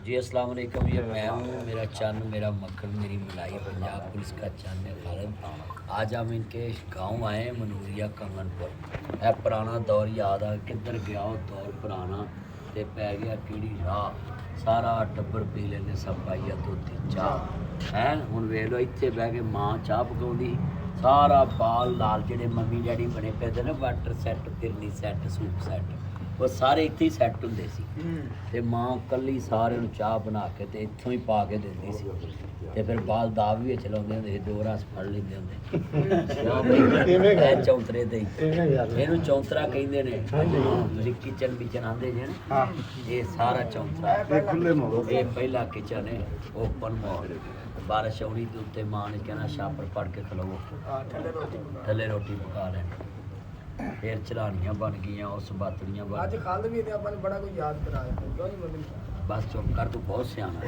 जी अस्सलाम वालेकुम, ये मैं हूँ, मेरा चन्न, मेरा मक्खन, मेरी मलाई, पंजाब पुलिस का चन्न है खालिद। आज हम इनके गांव आए हैं, मनूरिया कंगनपुर। है पुराना दौर याद आ किधर गया वो दौर पुराना, ते पै गया कीड़ी राह। सारा टब्बर पी लेने सब पाइया धोती चाह है। हुण वेख लो इत्थे बह के माँ चाह पकाउंदी, सारा बाल लाल जेडे मम्मी डैडी बने पे ना वाटर सैट, तिरनी सैट, सूप सैट, वो सारे इत्थे ही सैट हुंदे सी। ते माँ कल्ली सारे नूं चाह बना के ते इत्थों ही पा के दिंदी सी। ते फिर बाल दाव भी विच लाउंदे हुंदे सी, दो रस फड़ लैंदे हुंदे चौंतरे ते ਇਹਨੂੰ ਚੌਂਤਰਾ ਕਹਿੰਦੇ ਨੇ। ਤੁਸੀਂ ਕਿਚਨ ਵਿਚਨ ਆਂਦੇ ਜੇ ਨਾ, ਇਹ ਸਾਰਾ ਚੌਂਤਰਾ ਇਹ ਪਹਿਲਾ ਕਿਚਨ ਹੈ, ਓਪਨ ਮੋਡ। ਬਾਰਿਸ਼ ਆਉਣੀ ਤੇ ਉੱਤੇ ਮਾਂ ਨੇ ਕਹਿਣਾ ਛਾਪਰ ਪੜ ਕੇ ਖਲੋਵੋ, ਥੱਲੇ ਰੋਟੀ ਪਕਾ ਲੈਣੀ। ਫਿਰ ਚਲਾਣੀਆਂ ਬਣ ਗਈਆਂ, ਉਸ ਬਾਤੜੀਆਂ ਬਣ ਅੱਜ ਕੱਲ ਵੀ ਤੇ ਆਪਾਂ ਨੇ ਬੜਾ ਕੋਈ ਯਾਦ ਕਰਾਇਆ ਕਿਉਂ ਨਹੀਂ ਮਤਲਬ ਬਸ ਚੁੱਪ ਕਰ, ਤੂੰ ਬਹੁਤ ਸਿਆਣਾ।